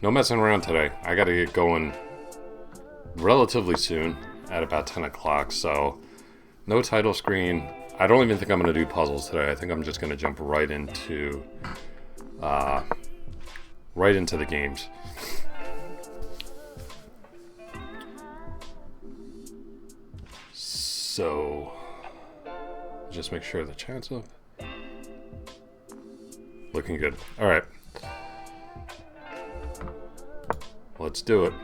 No messing around today. I gotta get going relatively soon at about 10 o'clock, so no title screen. I don't even think I'm gonna do puzzles today. I think I'm just gonna jump right into the games. So just make sure the chat's up. Looking good. All right. Let's do it.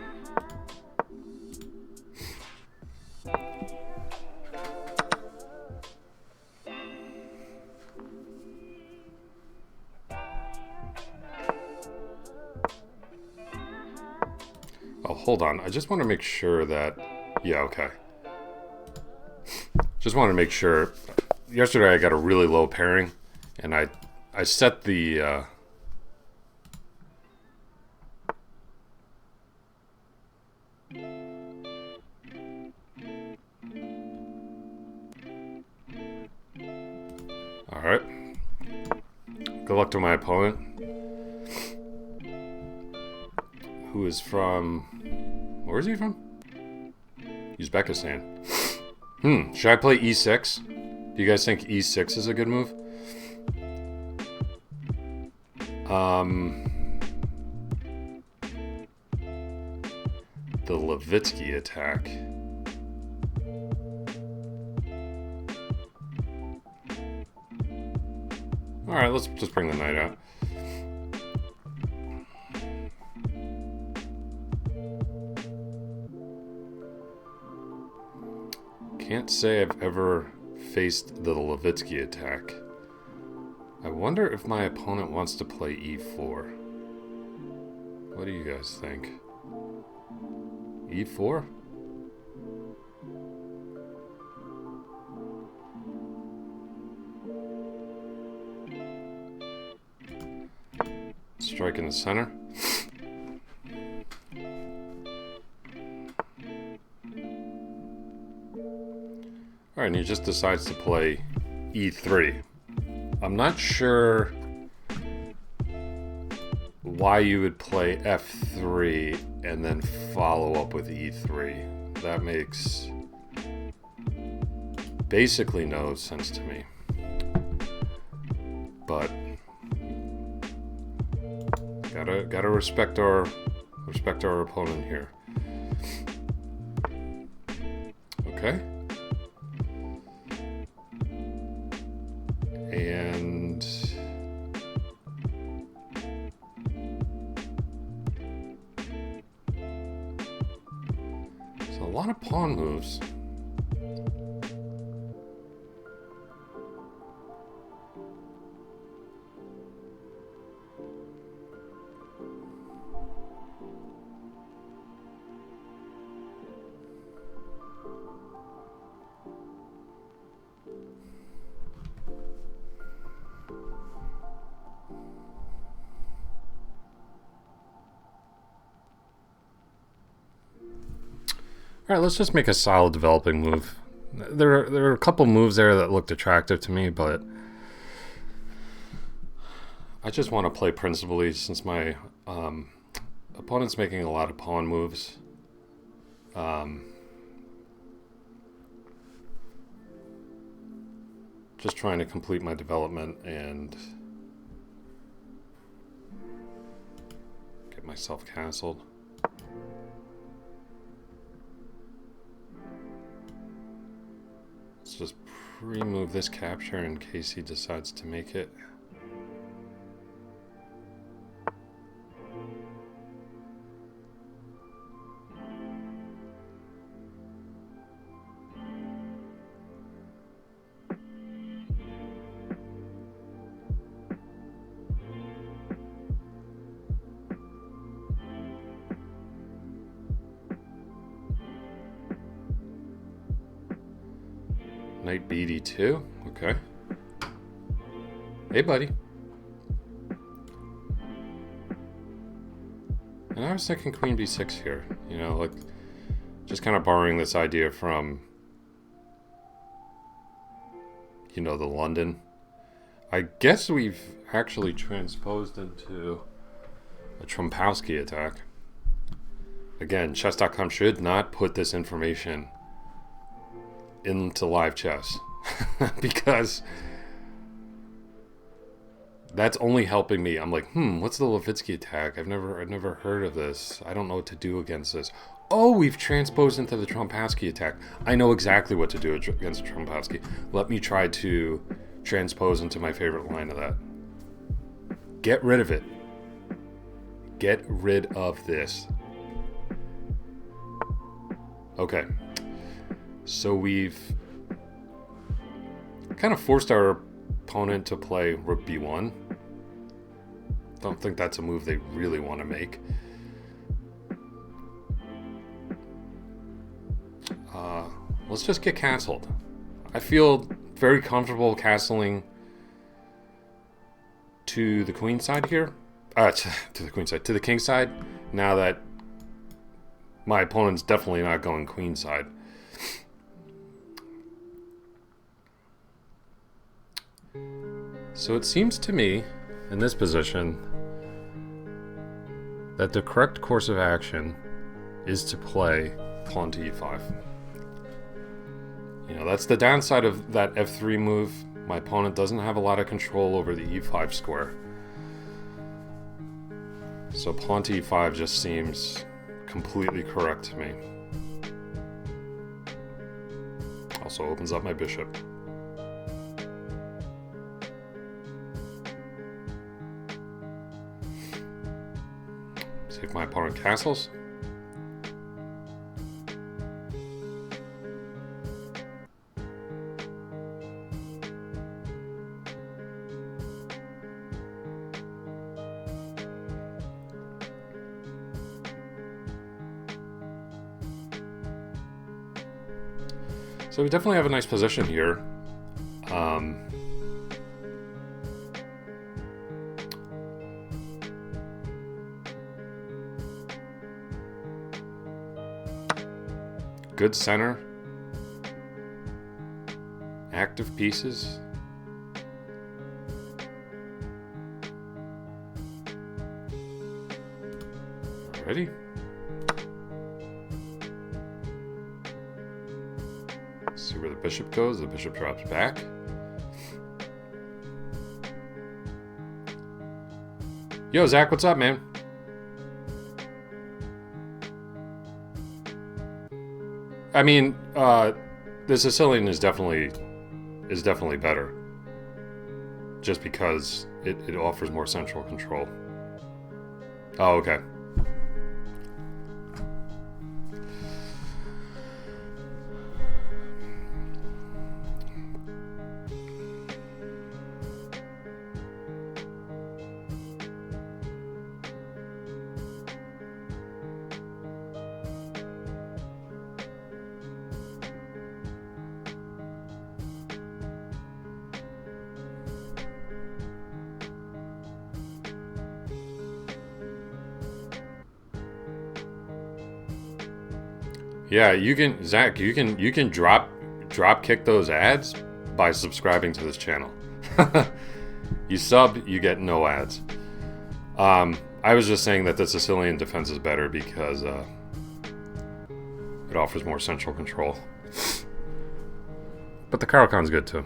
Oh, hold on. I just want to make sure that... Yeah, okay. Just want to make sure... Yesterday I got a really low pairing, and I set the... Alright. Good luck to my opponent, who is from... Where is he from? Uzbekistan. Should I play e6? Do you guys think e6 is a good move? The Levitsky attack. Alright, let's just bring the knight out. Can't say I've ever faced the Levitsky attack. I wonder if my opponent wants to play e4. What do you guys think? e4? Strike in the center. Alright, and he just decides to play e3. I'm not sure why you would play f3 and then follow up with e3. That makes basically no sense to me. But gotta respect our opponent here. Okay. And it's a lot of pawn moves. Alright, let's just make a solid developing move. There are a couple moves there that looked attractive to me, but I just want to play principally since my opponent's making a lot of pawn moves. Just trying to complete my development and get myself castled. Let's just pre-move this capture in case he decides to make it. Knight bd2, okay. Hey, buddy. And I was thinking queen b6 here, you know, like just kind of borrowing this idea from, you know, the London. I guess we've actually transposed into A Trompowsky attack. Again, chess.com should not put this information into live chess because that's only helping me. I'm like, what's the Levitsky attack? I've never heard of this. I don't know what to do against this. Oh, we've transposed into the Trompowsky attack. I know exactly what to do against the Trompowsky. Let me try to transpose into my favorite line of that. Get rid of it. Get rid of this. Okay. So we've kind of forced our opponent to play Rook B1. Don't think that's a move they really want to make. Let's just get castled. I feel very comfortable castling to the queen side here. To the queen side. To the king side. Now that my opponent's definitely not going queen side. So it seems to me, in this position, that the correct course of action is to play pawn to e5. You know, that's the downside of that f3 move. My opponent doesn't have a lot of control over the e5 square. So pawn to e5 just seems completely correct to me. Also opens up my bishop. See if my opponent castles. So we definitely have a nice position here. Good center. Active pieces. Ready? See where the bishop goes. The bishop drops back. Yo, Zach, what's up, man? I mean, the Sicilian is definitely better, just because it offers more central control. Oh, okay. Yeah, you can, Zach. You can drop kick those ads by subscribing to this channel. You sub, you get no ads. I was just saying that the Sicilian defense is better because it offers more central control. But the Caro-Kann's good too.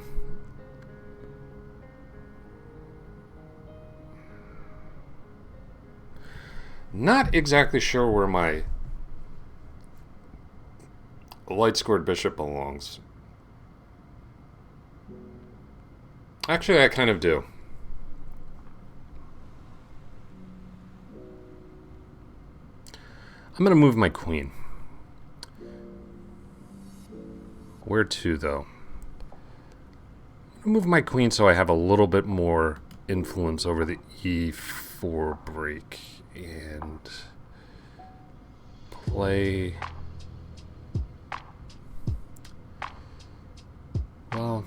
Not exactly sure where my light scored bishop belongs. Actually, I kind of do. I'm going to move my queen. Where to, though? I'm going to move my queen so I have a little bit more influence over the e4 break and play... Well,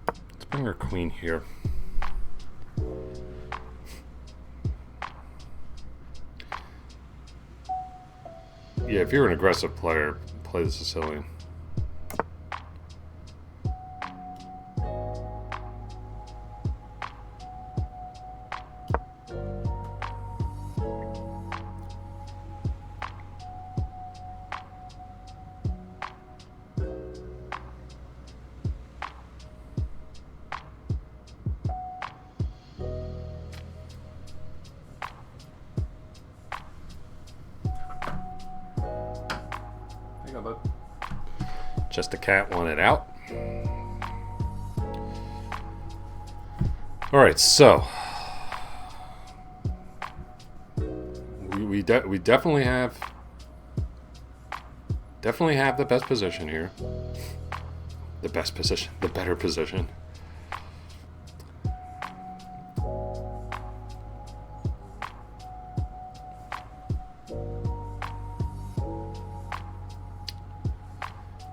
let's bring our queen here. Yeah, if you're an aggressive player, play the Sicilian. Just a cat wanted out. All right, so we definitely have the best position here. The best position, the better position.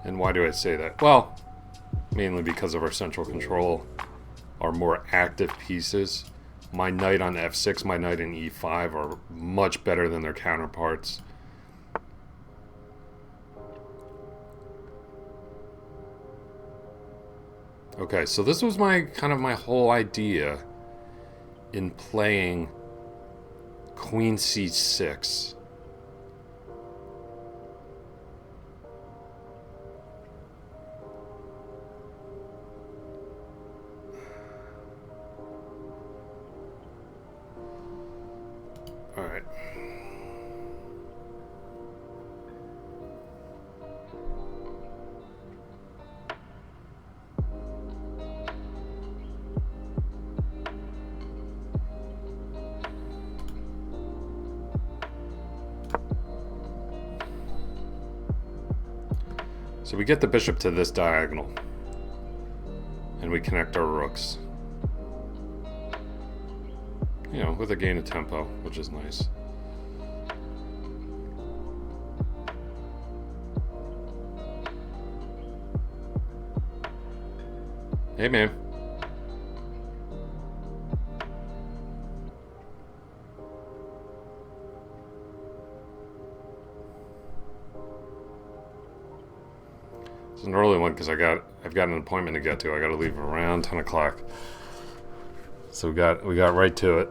And why do I say that? Well, mainly because of our central control, our more active pieces. My knight on f6, my knight in e5 are much better than their counterparts. Okay, so this was my whole idea in playing queen c6. All right. So we get the bishop to this diagonal, and we connect our rooks. You know, with a gain of tempo, which is nice. Hey, man. It's an early one because I've got an appointment to get to. I got to leave around 10 o'clock. So we got right to it.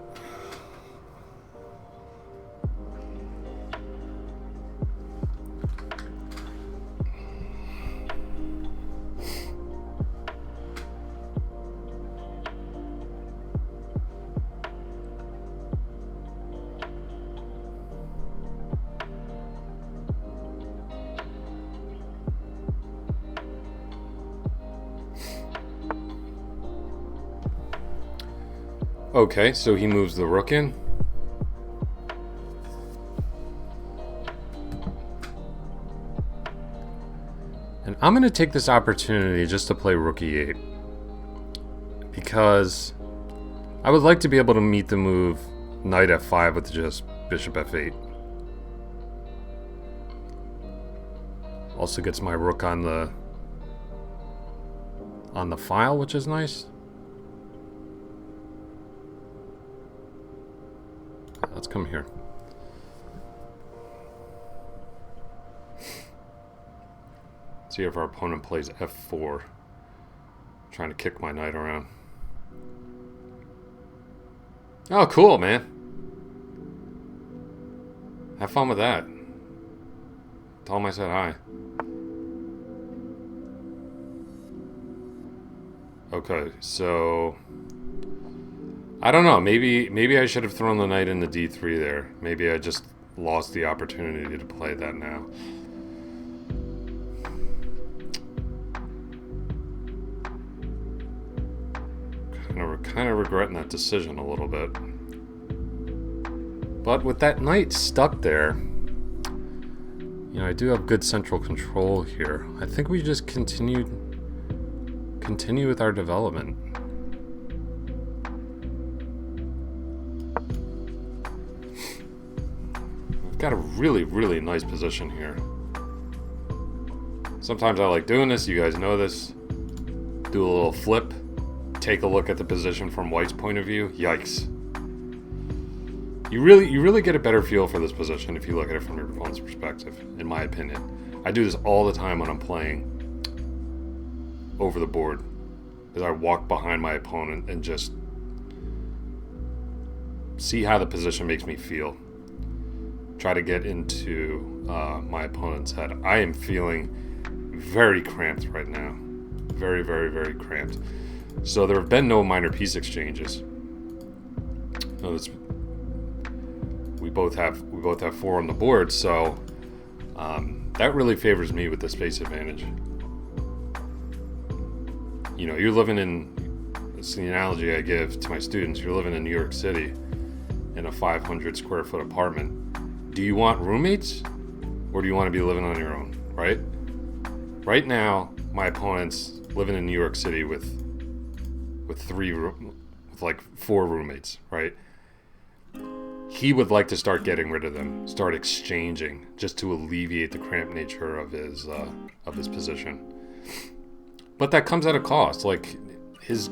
Okay, so he moves the rook in. And I'm going to take this opportunity just to play rook e8. Because I would like to be able to meet the move knight f5 with just bishop f8. Also gets my rook on the file, which is nice. Let's come here. See if our opponent plays f4. Trying to kick my knight around. Oh, cool, man. Have fun with that. Tell him I said hi. Okay, so I don't know. Maybe I should have thrown the knight into d3 there. Maybe I just lost the opportunity to play that now. Kind of regretting that decision a little bit. But with that knight stuck there, you know, I do have good central control here. I think we just continue with our development. We've got a really, really nice position here. Sometimes I like doing this, you guys know this. Do a little flip. Take a look at the position from White's point of view. Yikes. You really get a better feel for this position if you look at it from your opponent's perspective, in my opinion. I do this all the time when I'm playing over the board, is I walk behind my opponent and just see how the position makes me feel. Try to get into my opponent's head. I am feeling very cramped right now. Very, very, very cramped. So there have been no minor piece exchanges. No, we both have 4 on the board, so that really favors me with the space advantage. you know, you're living in, it's the analogy I give to my students, you're living in New York City in a 500 square foot apartment. Do you want roommates or do you want to be living on your own, right? Right now, my opponent's living in New York City with like 4 roommates, right? He would like to start getting rid of them, start exchanging, just to alleviate the cramped nature of his position. But that comes at a cost. Like it's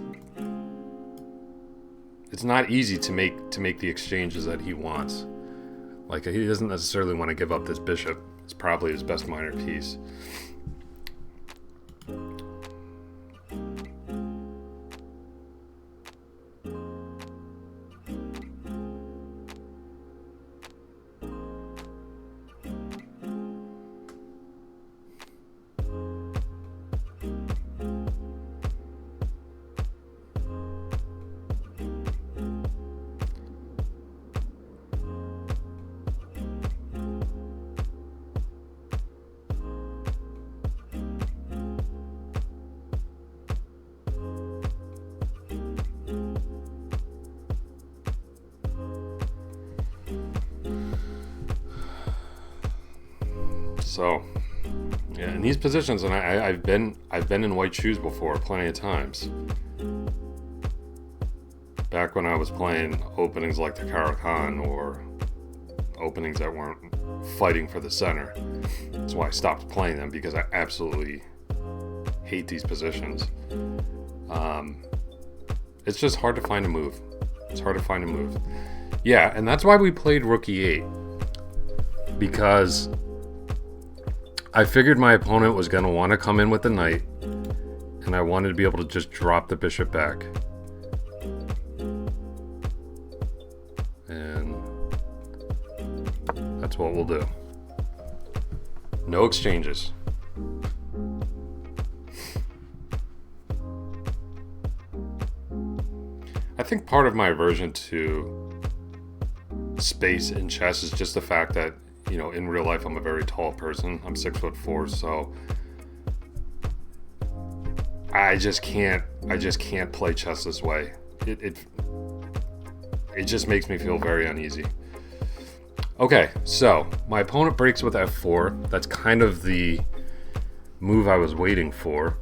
not easy to make the exchanges that he wants. Like he doesn't necessarily want to give up this bishop. It's probably his best minor piece. So, yeah, in these positions, and I've been in white shoes before plenty of times. Back when I was playing openings like the Caro-Kann or openings that weren't fighting for the center. That's why I stopped playing them, because I absolutely hate these positions. It's just hard to find a move. It's hard to find a move. Yeah, and that's why we played Rook E8, because I figured my opponent was going to want to come in with the knight, and I wanted to be able to just drop the bishop back. And that's what we'll do. No exchanges. I think part of my aversion to space in chess is just the fact that, you know, in real life I'm a very tall person. I'm 6'4", so I just can't play chess this way. It just makes me feel very uneasy. Okay, so my opponent breaks with f4. That's kind of the move I was waiting for.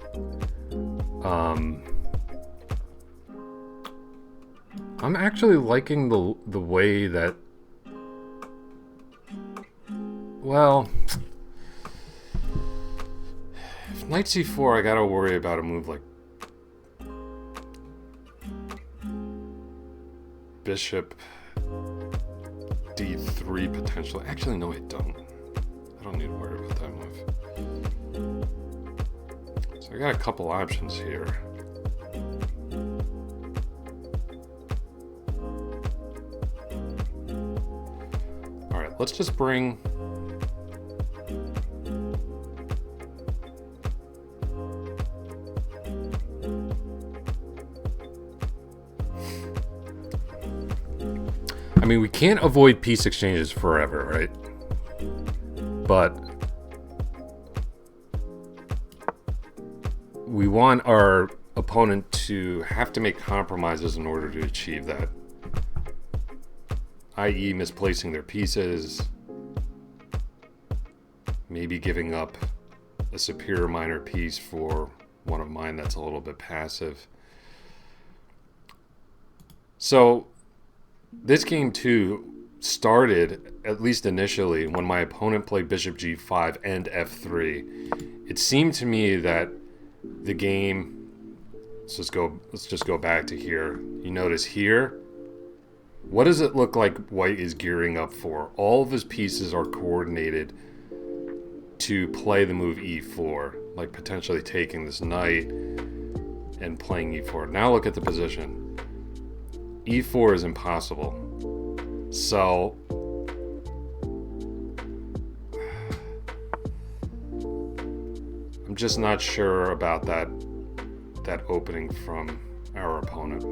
I'm actually liking the way that, well, if knight c4, I gotta worry about a move like bishop d3 potentially. Actually, no, I don't. I don't need to worry about that move. So I got a couple options here. All right, let's just bring I mean, we can't avoid piece exchanges forever, right? But we want our opponent to have to make compromises in order to achieve that, i.e. misplacing their pieces, maybe giving up a superior minor piece for one of mine that's a little bit passive. So this game too started, at least initially, when my opponent played bishop g5 and f3. It seemed to me that the game, let's just go back to here. You notice here, what does it look like white is gearing up for? All of his pieces are coordinated to play the move e4, like potentially taking this knight and playing e4. Now look at the position. e4 is impossible. So I'm just not sure about that opening from our opponent.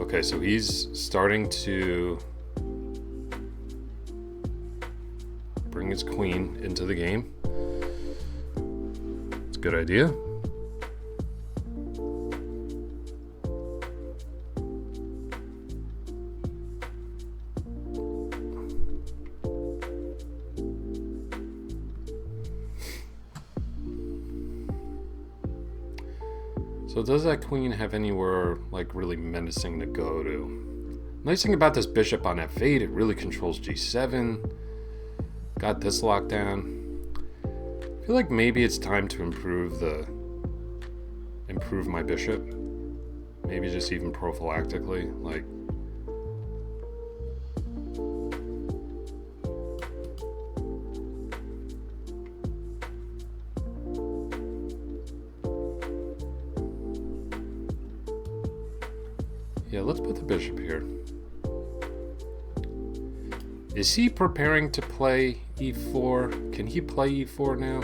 Okay, so he's starting to bring his queen into the game. It's a good idea. So does that queen have anywhere like really menacing to go to? Nice thing about this bishop on f8, it really controls g7. Got this locked down. I feel like maybe it's time to improve my bishop. Maybe just even prophylactically, like. Yeah, let's put the bishop here. Is he preparing to play e4? Can he play e4 now?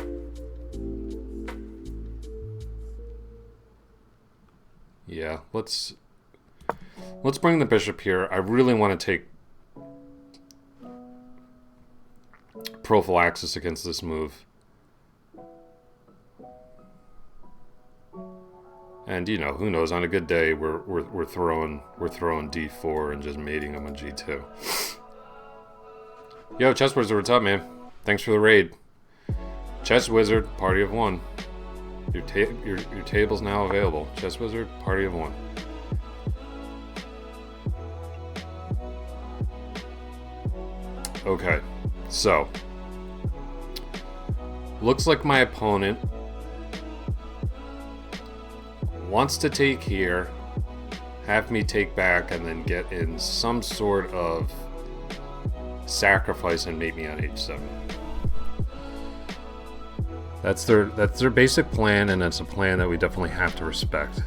Yeah, let's bring the bishop here. I really want to take prophylaxis against this move. And you know, who knows? On a good day, we're throwing d4 and just mating him on g2. Yo, Chess Wizard, what's up, man? Thanks for the raid. Chess Wizard, party of one. Your table's now available. Chess Wizard, party of one. Okay, so looks like my opponent wants to take here, have me take back, and then get in some sort of sacrifice and mate me on h7. That's their basic plan, and it's a plan that we definitely have to respect.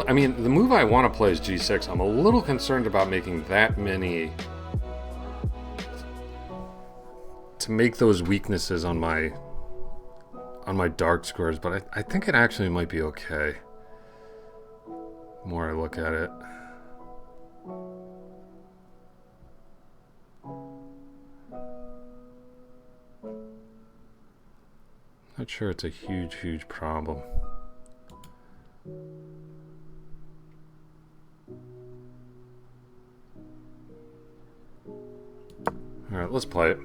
I mean, the move I want to play is g6. I'm a little concerned about making that many, to make those weaknesses on my dark squares, but I think it actually might be okay. The more I look at it. Not sure it's a huge problem. Alright, let's play it.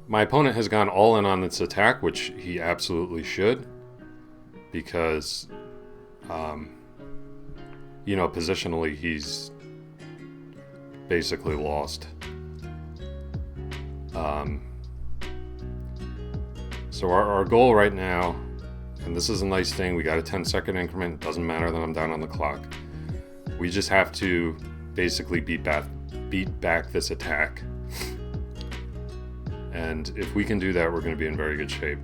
My opponent has gone all in on this attack, which he absolutely should, because, you know, positionally he's basically lost. So our goal right now, and this is a nice thing, we got a 10-second increment, doesn't matter that I'm down on the clock. We just have to basically beat back this attack. And if we can do that, we're going to be in very good shape.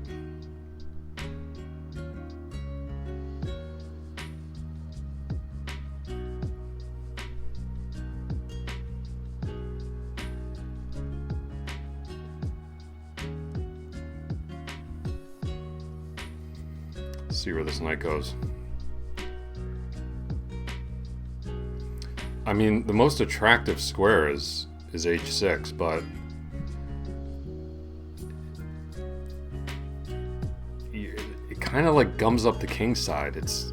see where this knight goes. I mean, the most attractive square is h6, but it kind of like gums up the king's side. It's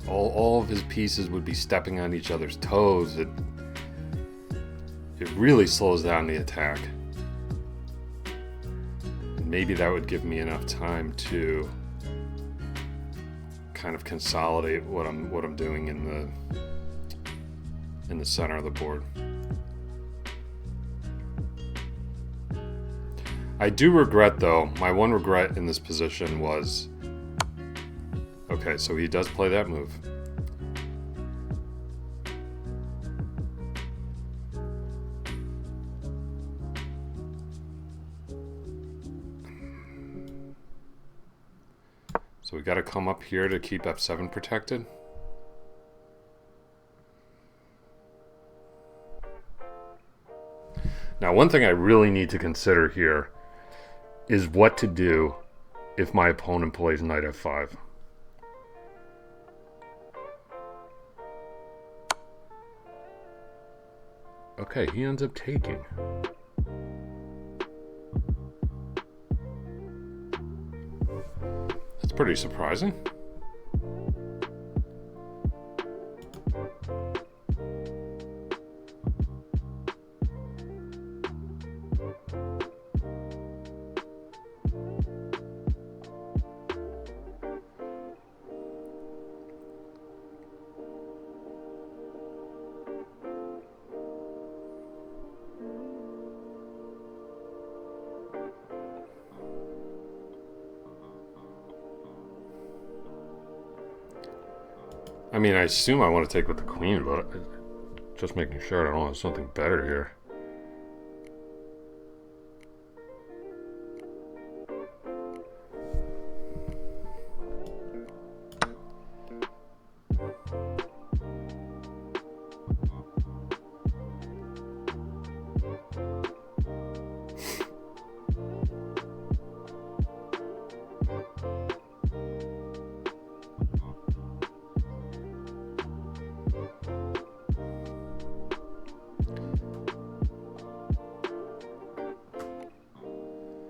all of his pieces would be stepping on each other's toes. It really slows down the attack. And maybe that would give me enough time to kind of consolidate what I'm doing in the center of the board. I do regret, though, my one regret in this position was, okay, so he does play that move. So we got to come up here to keep f7 protected. Now, one thing I really need to consider here is what to do if my opponent plays knight f5. Okay, he ends up taking. That's pretty surprising. I mean, I assume I want to take with the queen, but just making sure I don't have something better here.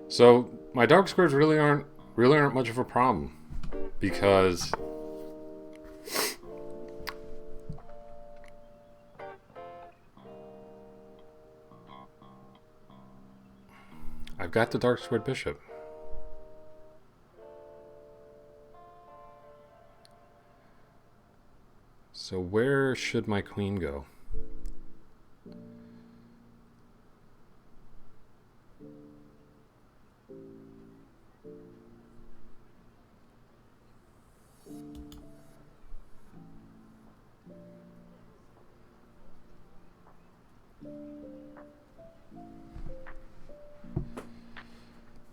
So my dark squares really aren't much of a problem, because I've got the dark squared bishop. So where should my queen go?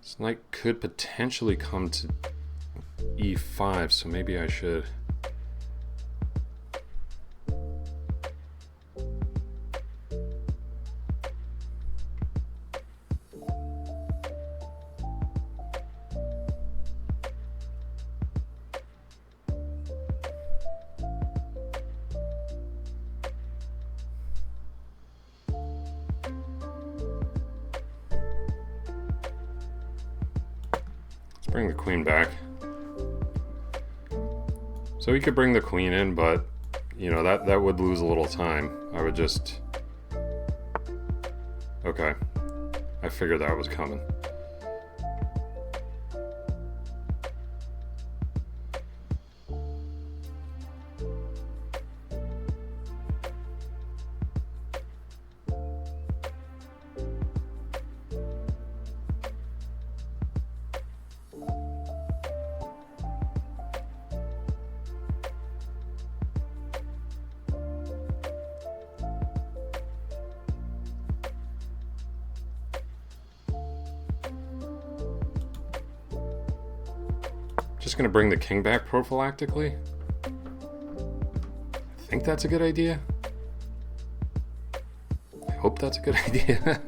This knight could potentially come to e5, so maybe I should. Bring the queen back. So he could bring the queen in, but you know, that would lose a little time. I would just... Okay. I figured that was coming. Just gonna bring the king back prophylactically. I think that's a good idea. I hope that's a good idea.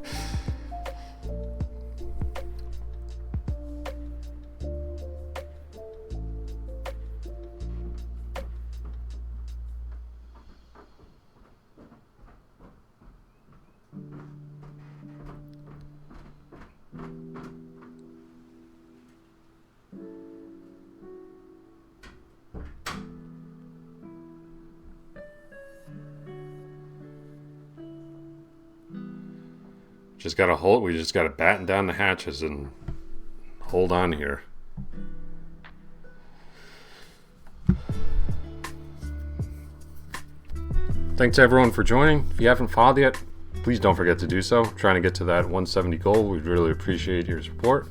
Just gotta hold. We just gotta batten down the hatches and hold on here. Thanks everyone for joining. If you haven't followed yet, please don't forget to do so. Trying to get to that 170 goal. We'd really appreciate your support.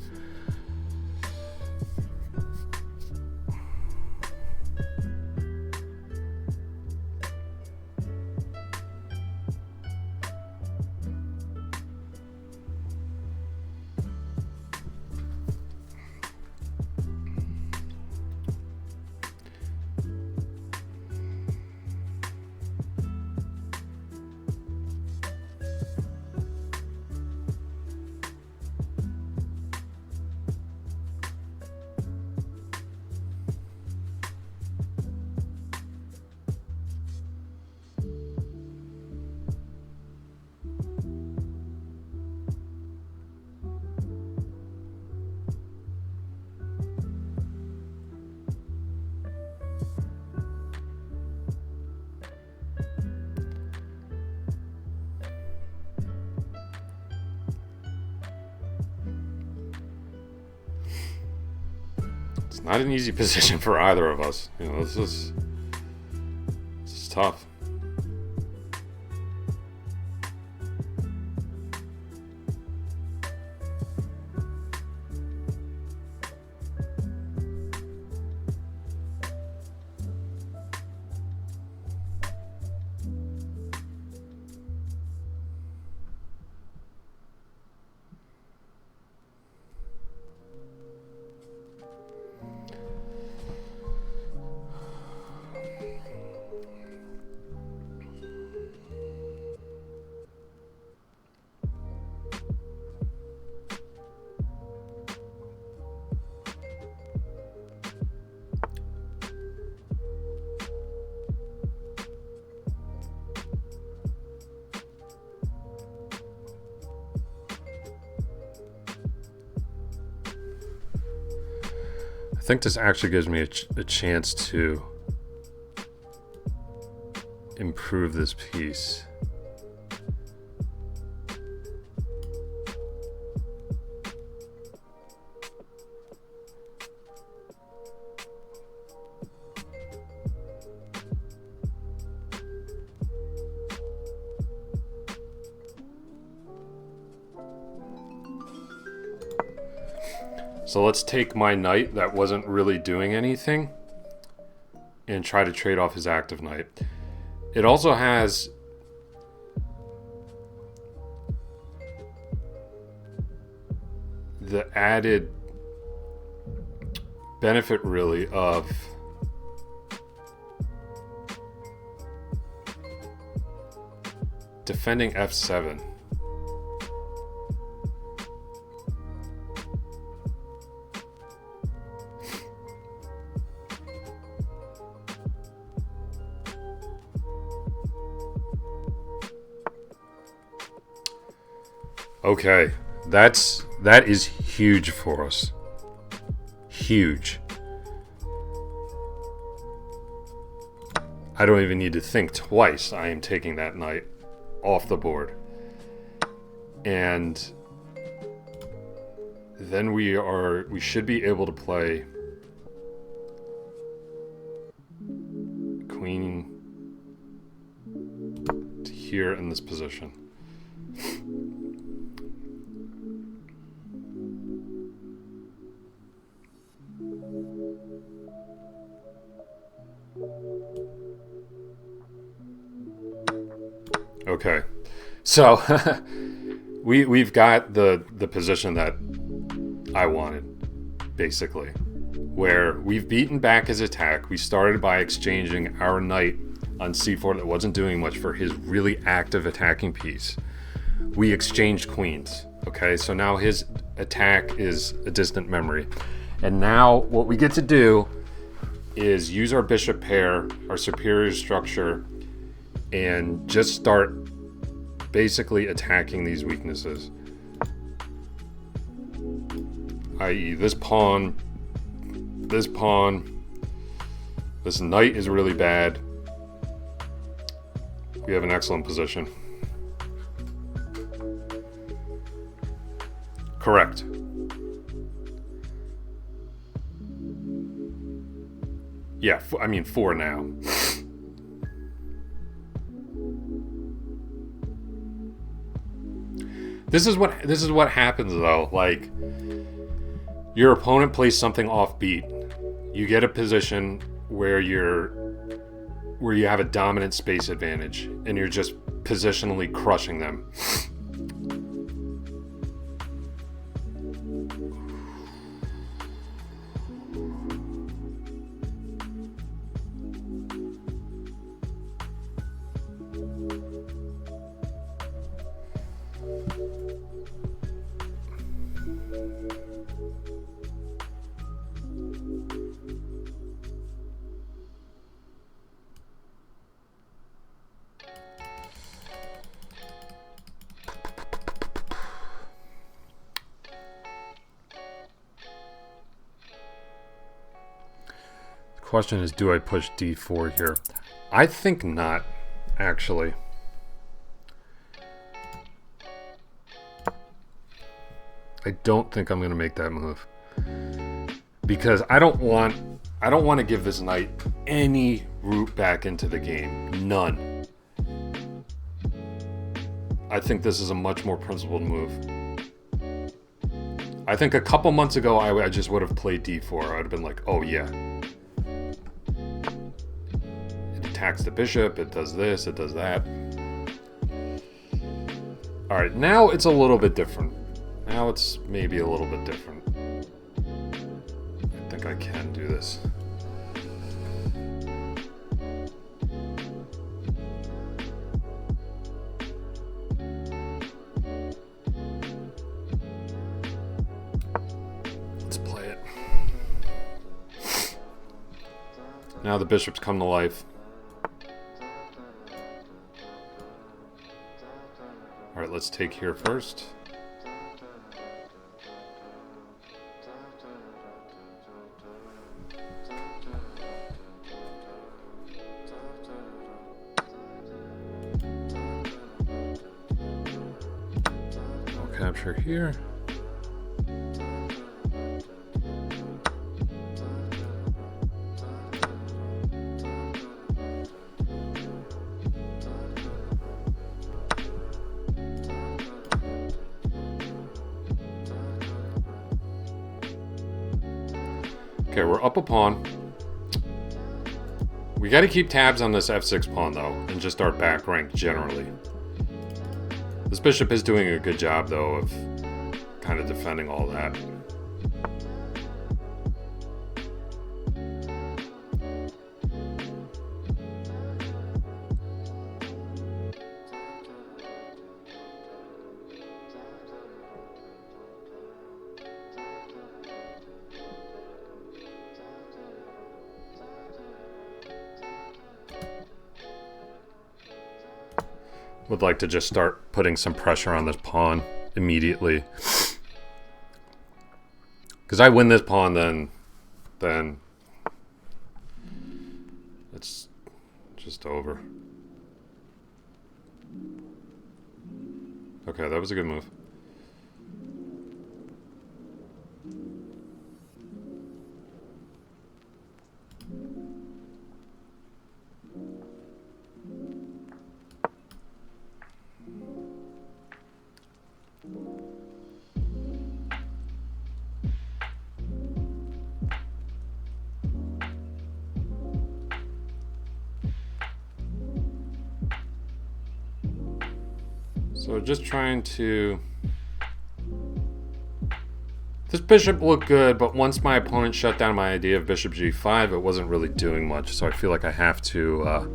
It's not an easy position for either of us. You know, this is tough. I think this actually gives me a chance to improve this piece. So let's take my knight that wasn't really doing anything and try to trade off his active knight. It also has the added benefit really of defending f7. Okay, that is huge for us. Huge. I don't even need to think twice. I am taking that knight off the board. And then we should be able to play queen here in this position. Okay, so we've got the position that I wanted, basically, where we've beaten back his attack. We started by exchanging our knight on c4 that wasn't doing much for his really active attacking piece. We exchanged queens. Okay, so now his attack is a distant memory, and now what we get to do is use our bishop pair, our superior structure, and just start basically attacking these weaknesses, i.e. this pawn, this knight is really bad. We have an excellent position. Correct. Yeah, I mean 4 now. This is what happens though. Like, your opponent plays something offbeat. You get a position where you have a dominant space advantage, and you're just positionally crushing them. Question is, do I push d4 here? I think not, actually. I don't think I'm going to make that move, because I don't want to give this knight any route back into the game. None. I think this is a much more principled move. I think a couple months ago I just would have played d4. I would have been like, oh yeah. Attacks the bishop, it does this, it does that. Alright, now it's a little bit different. Now it's maybe a little bit different. I think I can do this. Let's play it. Now the bishops come to life. Alright, let's take here first. I'll capture here. Okay, we're up a pawn. We got to keep tabs on this f6 pawn, though, and just our back rank generally. This bishop is doing a good job, though, of kind of defending all that. Would like to just start putting some pressure on this pawn immediately. Because I win this pawn, then it's just over. Okay, that was a good move. So just trying to... This bishop looked good, but once my opponent shut down my idea of bishop g5, it wasn't really doing much, so I feel like I have to...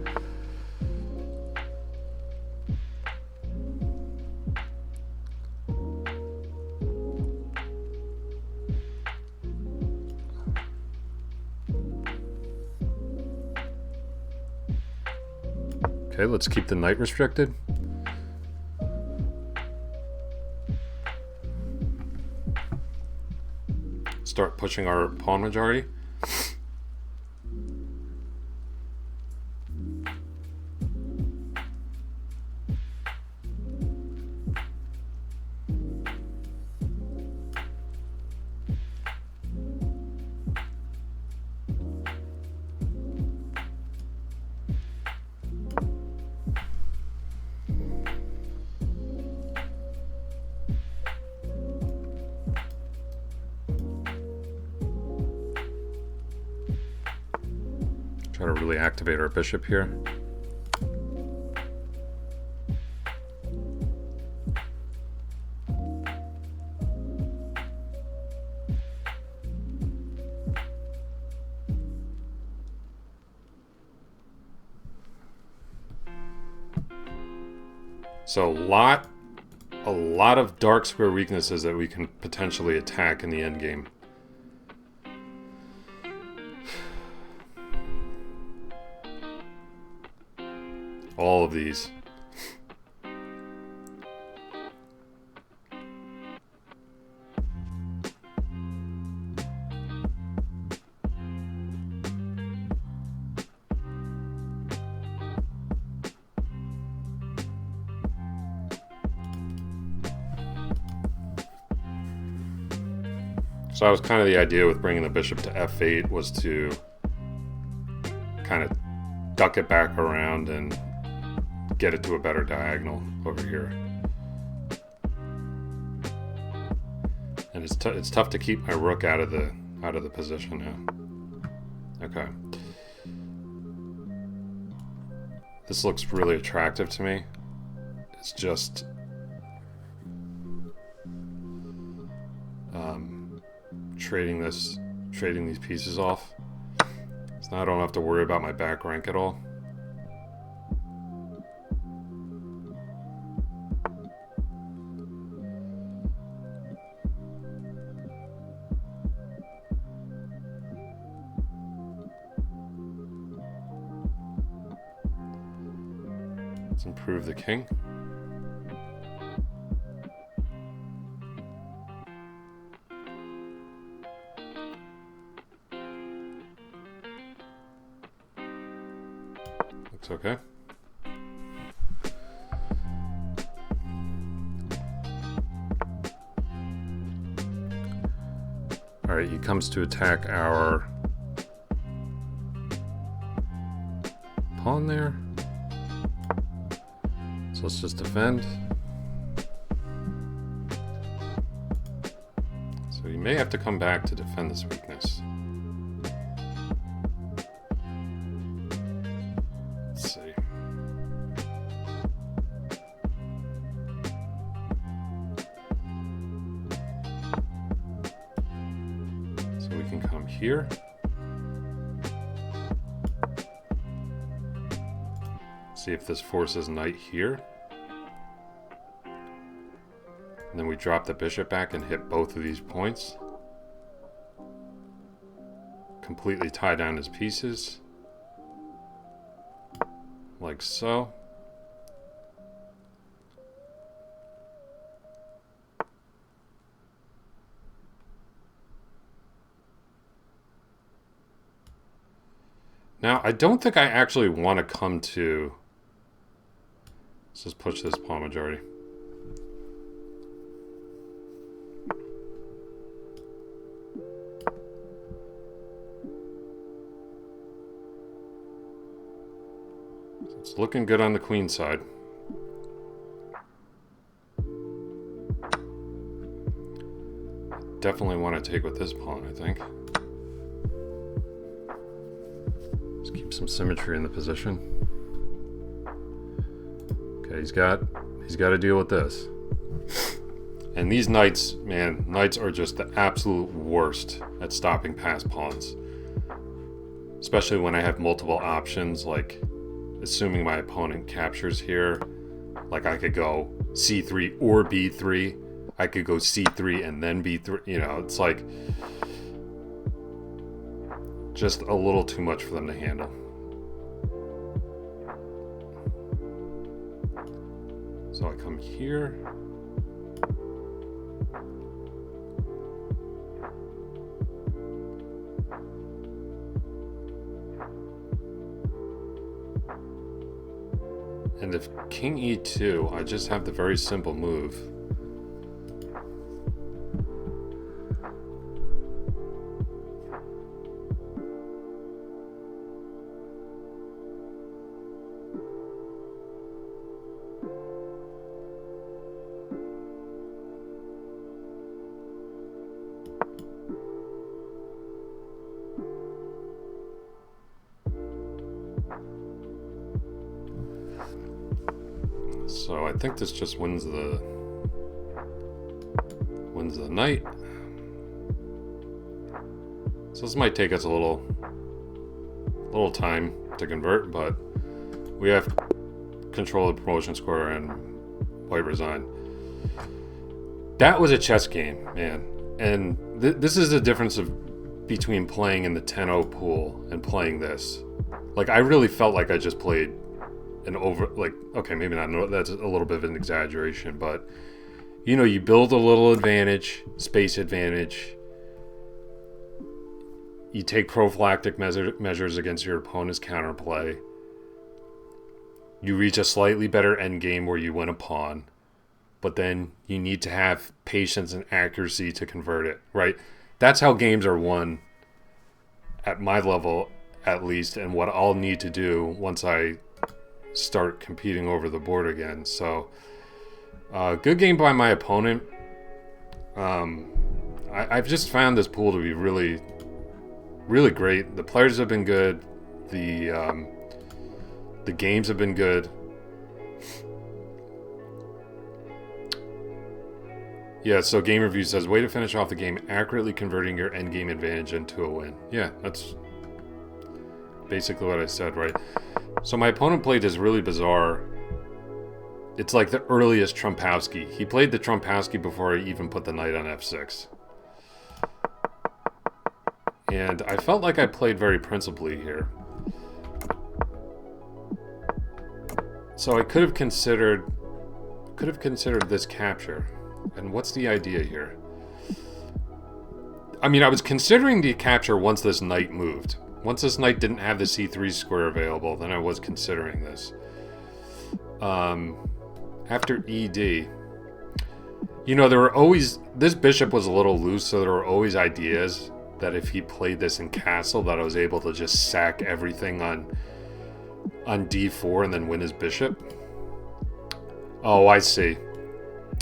Okay, let's keep the knight restricted. Start pushing our pawn majority. Try to really activate our bishop here. So a lot of dark square weaknesses that we can potentially attack in the endgame. All of these. So that was kind of the idea with bringing the bishop to f8, was to kind of duck it back around and get it to a better diagonal over here. And it's tough to keep my rook out of the position now. Okay. This looks really attractive to me. It's just trading these pieces off. So now I don't have to worry about my back rank at all. Let's improve the king. Looks okay. Alright, he comes to attack our pawn there. So let's just defend. So you may have to come back to defend this weakness. Let's see. So we can come here. See if this forces knight here. And then we drop the bishop back and hit both of these points. Completely tie down his pieces. Like so. Now, I don't think I actually want to come to... Let's just push this pawn majority. It's looking good on the queen side. Definitely want to take with this pawn, I think. Just keep some symmetry in the position. Okay, he's got to deal with this. And these knights, man, knights are just the absolute worst at stopping past pawns. Especially when I have multiple options, like assuming my opponent captures here, like I could go c3 or b3. I could go c3 and then b3. You know, it's like just a little too much for them to handle. So I come here. And if king e2, I just have the very simple move. So I think this just wins the knight. So this might take us a little time to convert, but we have control of the promotion square and white resign. That was a chess game, man. And this is the difference between playing in the 10-0 pool and playing this. Like, I really felt like I just played an okay, maybe not, no, that's a little bit of an exaggeration, but you know, you build a little advantage, space advantage. You take prophylactic measures against your opponent's counterplay. You reach a slightly better endgame where you win a pawn, but then you need to have patience and accuracy to convert it, right? That's how games are won at my level, at least, and what I'll need to do once I start competing over the board again. So, good game by my opponent. I've just found this pool to be really, really great. The players have been good. The games have been good. Yeah, so Game Review says, way to finish off the game, accurately converting your endgame advantage into a win. Yeah, that's basically what I said, right? So my opponent played this really bizarre... It's like the earliest Trompowsky. He played the Trompowsky before I even put the knight on f6. And I felt like I played very principally here. So I could have considered this capture. And what's the idea here? I mean, I was considering the capture once this knight moved. Once this knight didn't have the c3 square available, then I was considering this. After ED, you know, there were always... This bishop was a little loose, so there were always ideas that if he played this in castle, that I was able to just sack everything on d4 and then win his bishop. Oh, I see.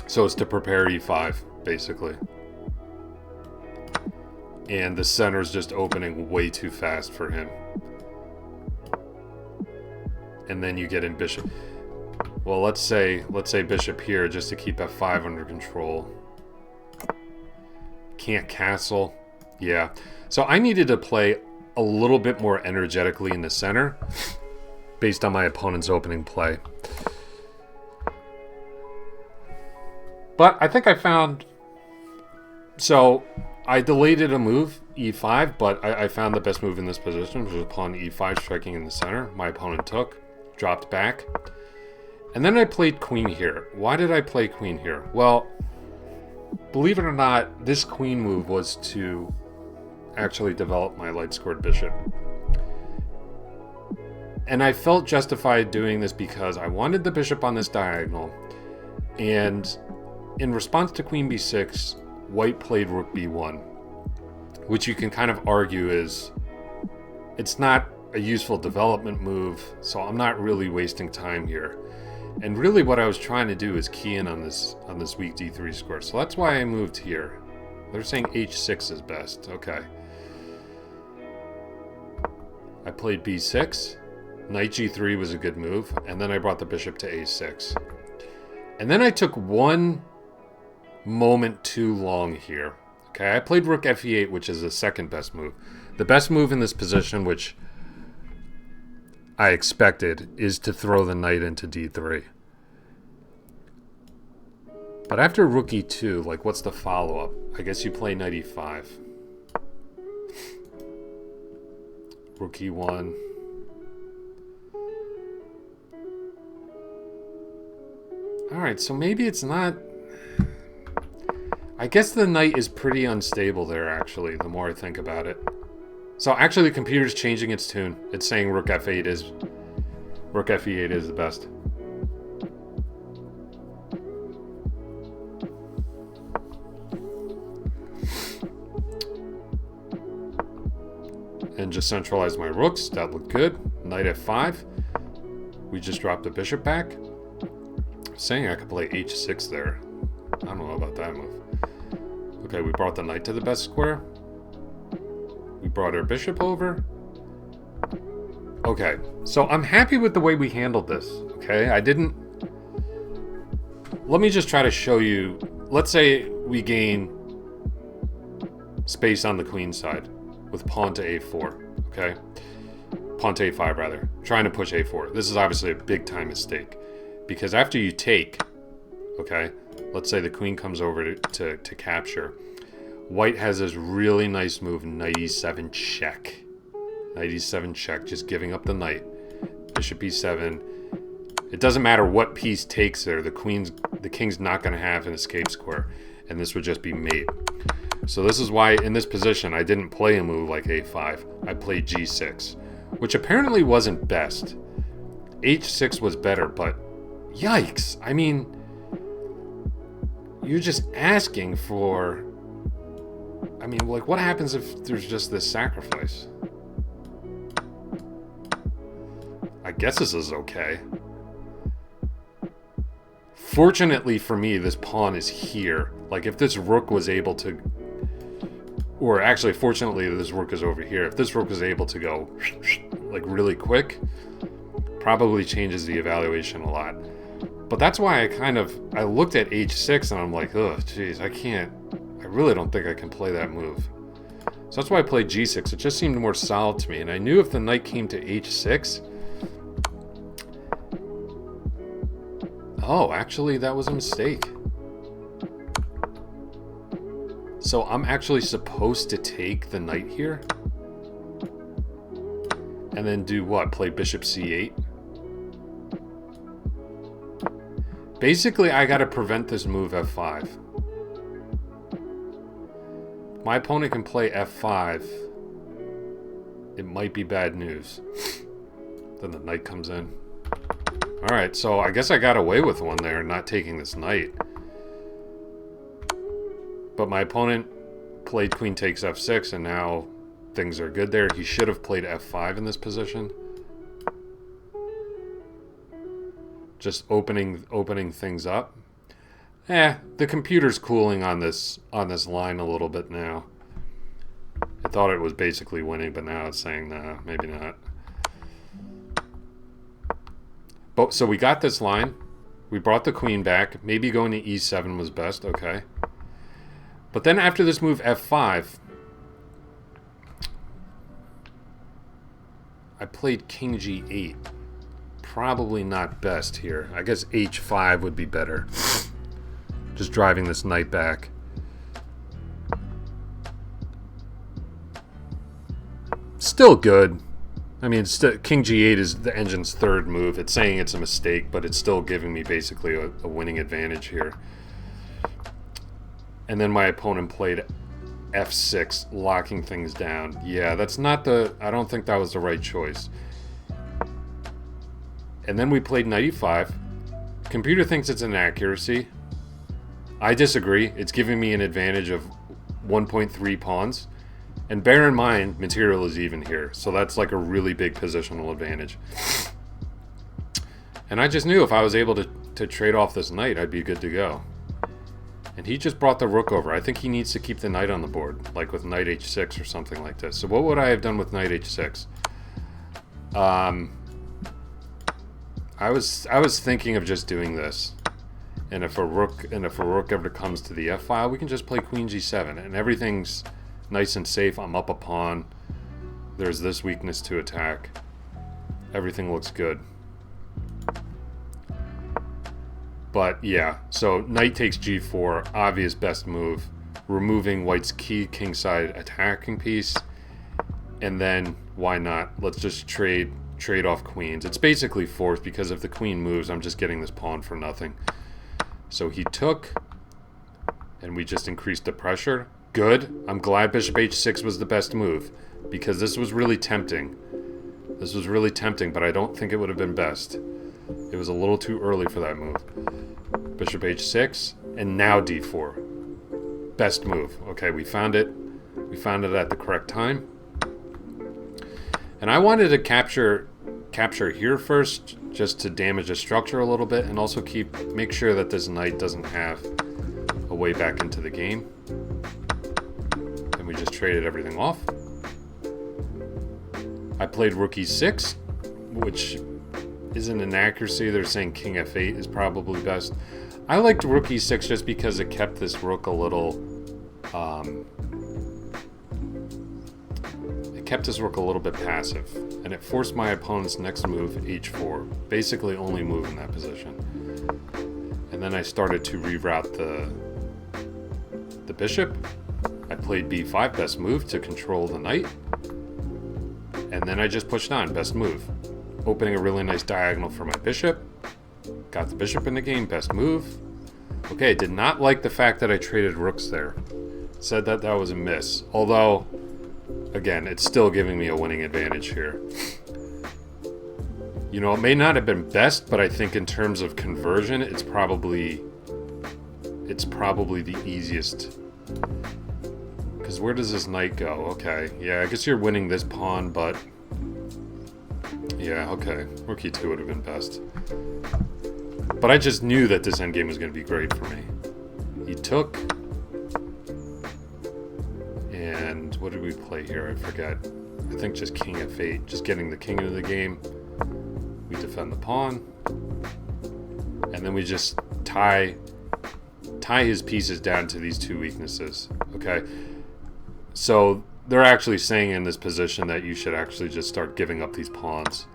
So it's to prepare e5, basically. And the center is just opening way too fast for him. And then you get in bishop. Well, let's say bishop here just to keep f5 under control. Can't castle. Yeah. So I needed to play a little bit more energetically in the center based on my opponent's opening play. But I think I found... So I delayed a move, e5, but I found the best move in this position, which was pawn e5 striking in the center. My opponent took, dropped back. And then I played queen here. Why did I play queen here? Well, believe it or not, this queen move was to actually develop my light-scored bishop. And I felt justified doing this because I wanted the bishop on this diagonal. And in response to queen b6, white played rook b1, which you can kind of argue is, it's not a useful development move, so I'm not really wasting time here. And really what I was trying to do is key in on this weak d3 square. So that's why I moved here. They're saying h6 is best. Okay. I played b6. Knight g3 was a good move. And then I brought the bishop to a6. And then I took one moment too long here. Okay, I played rook fe8, which is the second best move. The best move in this position, which I expected, is to throw the knight into d3. But after rook e2, like, what's the follow-up? I guess you play knight e5. Rook e1. Alright, so maybe it's not... I guess the knight is pretty unstable there, actually, the more I think about it. So actually the computer's changing its tune. It's saying rook f8 is... Rook fe8 is the best. And just centralize my rooks. That looked good. Knight f5. We just dropped the bishop back. Saying I could play h6 there. I don't know about that move. Okay, we brought the knight to the best square. We brought our bishop over. Okay, so I'm happy with the way we handled this. Okay, I didn't let me just try to show you. Let's say we gain space on the queen side with pawn to a4, okay? Pawn to a5, rather. Trying to push a4. This is obviously a big time mistake, because after you take, okay, let's say the queen comes over to capture, white has this really nice move, knight e7 check. Knight e7 check, just giving up the knight. Bishop e7. It doesn't matter what piece takes there, the king's not going to have an escape square, and this would just be mate. So this is why in this position I didn't play a move like a5. I played g6, which apparently wasn't best. h6 was better, but yikes. I mean, you're just asking for... I mean, like, what happens if there's just this sacrifice? I guess this is okay. Fortunately for me, this pawn is here. Like, if this rook was able to... Or actually, fortunately, this rook is over here. If this rook is able to go, like, really quick, probably changes the evaluation a lot. But that's why I looked at h6 and I'm like, ugh, jeez, I really don't think I can play that move. So that's why I played g6. It just seemed more solid to me. And I knew if the knight came to h6... Oh, actually, that was a mistake. So I'm actually supposed to take the knight here? And then do what? Play bishop c8? Basically, I gotta prevent this move f5. My opponent can play f5. It might be bad news. Then the knight comes in. Alright, so I guess I got away with one there, not taking this knight. But my opponent played queen takes f6, and now things are good there. He should have played f5 in this position. Just opening things up. The computer's cooling on this line a little bit now. I thought it was basically winning, but now it's saying, nah, maybe not. But, so we got this line. We brought the queen back. Maybe going to e7 was best. Okay. But then after this move f5, I played king g8. Probably not best here. I guess h5 would be better. Just driving this knight back. Still good. I mean, king g8 is the engine's third move. It's saying it's a mistake, but it's still giving me basically a winning advantage here. And then my opponent played f6, locking things down. Yeah, that's not the... I don't think that was the right choice. And then we played knight e5. Computer thinks it's an accuracy. I disagree. It's giving me an advantage of 1.3 pawns. And bear in mind, material is even here. So that's like a really big positional advantage. And I just knew if I was able to trade off this knight, I'd be good to go. And he just brought the rook over. I think he needs to keep the knight on the board, like with knight h6 or something like this. So what would I have done with knight h6? I was thinking of just doing this. And if a rook ever comes to the f-file, we can just play queen g7 and everything's nice and safe. I'm up a pawn. There's this weakness to attack. Everything looks good. But yeah, so knight takes g4, obvious best move, removing white's key kingside attacking piece, and then why not? Let's just trade off queens. It's basically forced because if the queen moves, I'm just getting this pawn for nothing. So he took, and we just increased the pressure. Good. I'm glad bishop h6 was the best move because this was really tempting. This was really tempting, but I don't think it would have been best. It was a little too early for that move. Bishop h6, and now d4. Best move. Okay, we found it. We found it at the correct time. And I wanted to capture here first, just to damage the structure a little bit, and also make sure that this knight doesn't have a way back into the game. And we just traded everything off. I played rook e6, which is an inaccuracy. They're saying king f8 is probably best. I liked rook e6 just because it kept this rook a little... it kept this rook a little bit passive. And it forced my opponent's next move, h4. Basically only move in that position. And then I started to reroute the bishop. I played b5, best move to control the knight. And then I just pushed on, best move. Opening a really nice diagonal for my bishop. Got the bishop in the game, best move. Okay, did not like the fact that I traded rooks there. Said that that was a miss. Although, again, it's still giving me a winning advantage here. You know, it may not have been best, but I think in terms of conversion, it's probably the easiest. Because where does this knight go? Okay, yeah, I guess you're winning this pawn, but... yeah, okay. Rook e2 would have been best. But I just knew that this endgame was going to be great for me. He took... and what did we play here? I forget. I think just king f8. Just getting the king into the game. We defend the pawn. And then we just tie his pieces down to these two weaknesses. Okay? So they're actually saying in this position that you should actually just start giving up these pawns,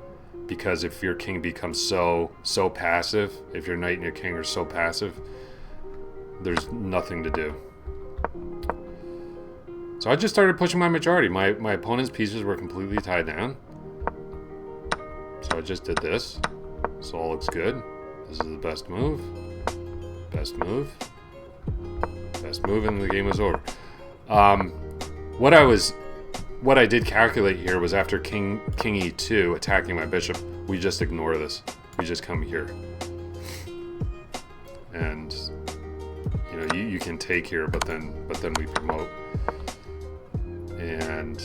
because if your king becomes so passive, if your knight and your king are so passive, there's nothing to do. So I just started pushing my majority. My opponent's pieces were completely tied down. So I just did this. So all looks good. This is the best move. Best move. Best move, and the game was over. What I did calculate here was after king e2 attacking my bishop, we just ignore this. We just come here. And you know, you can take here, but then we promote. And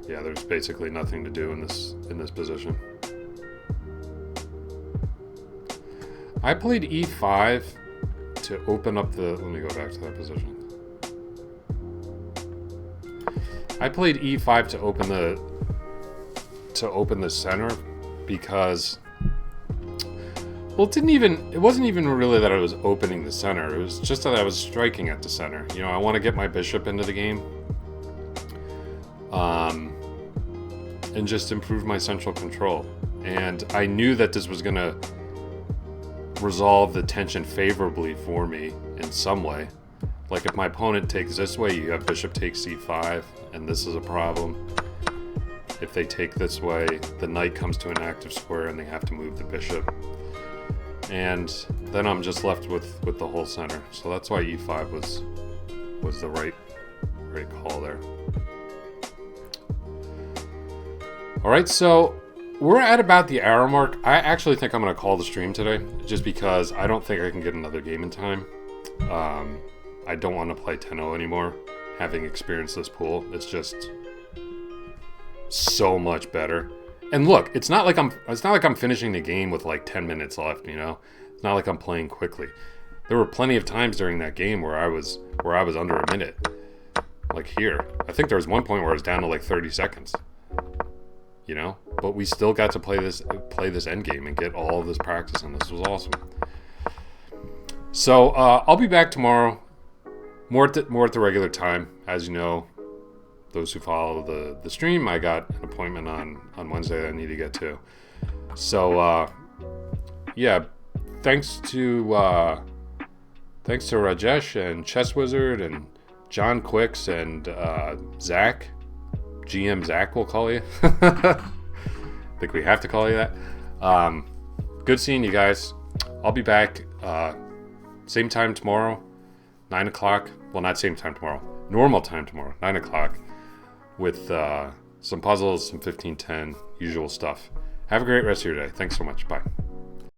yeah, there's basically nothing to do in this position. I played e5 to open up the... let me go back to that position. I played e5 to open the center because, well, it wasn't even really that I was opening the center. It was just that I was striking at the center. You know, I want to get my bishop into the game, and just improve my central control. And I knew that this was going to resolve the tension favorably for me in some way. Like if my opponent takes this way, you have bishop takes c5, and this is a problem. If they take this way, the knight comes to an active square and they have to move the bishop. And then I'm just left with the whole center. So that's why e5 was the right call there. Alright, so we're at about the hour mark. I actually think I'm going to call the stream today, just because I don't think I can get another game in time. I don't want to play 10-0 anymore, having experienced this pool. It's just so much better. And look, it's not like I'm finishing the game with like 10 minutes left, you know? It's not like I'm playing quickly. There were plenty of times during that game where I was under a minute. Like here. I think there was one point where I was down to like 30 seconds. You know? But we still got to play this endgame and get all of this practice, and this was awesome. So I'll be back tomorrow, more at the regular time. As you know, those who follow the stream, I got an appointment on Wednesday that I need to get to. So yeah, thanks to Rajesh and Chess Wizard and John Quicks and Zach, GM Zach, we'll call you. I think we have to call you that. Good seeing you guys. I'll be back same time tomorrow, 9 o'clock. Well, not same time tomorrow. Normal time tomorrow, 9 o'clock. With some puzzles, some 1510, usual stuff. Have a great rest of your day. Thanks so much. Bye.